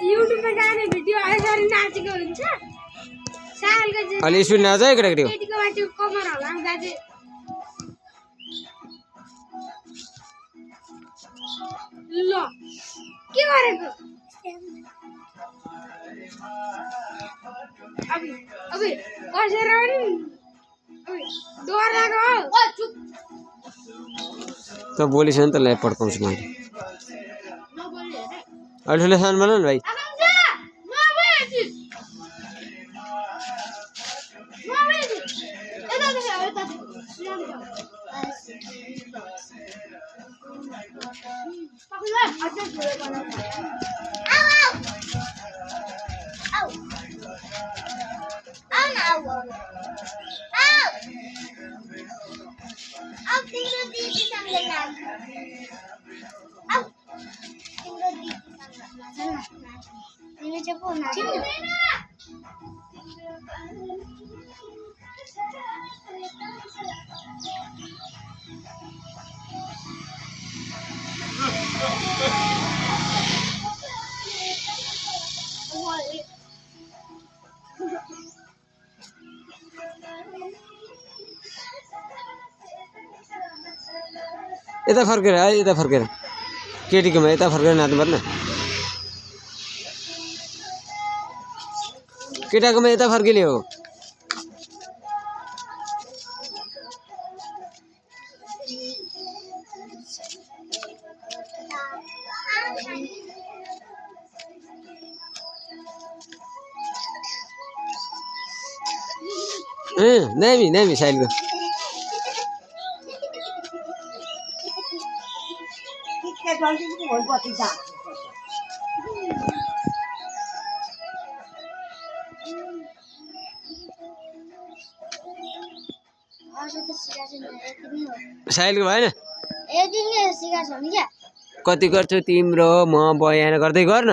युट्युबमा जाने भिडियो यसरी नाचेको हुन्छ सालको चाहिँ अलि स्पिड नाच है केटाकेटी केटीको माथि कमर हलाउँदा चाहिँ ल के गरेको अबे अबे कसरी पनि अबे डर लाग्यो ओ चुप त बोली छ नि त ल्याप पड्काउँछु मैले नबोल्ने हैन अलि ठुलो सानो बना न भाइ यता फर्केर है यता फर्केर केटीकोमा यता फर्केर नाच्नु पर्ने केटाकोमा यता फर्किले हो नामी नामी साइलको साइलको भएन कति गर्छौ तिम्रो म बयान गर्दै गर्न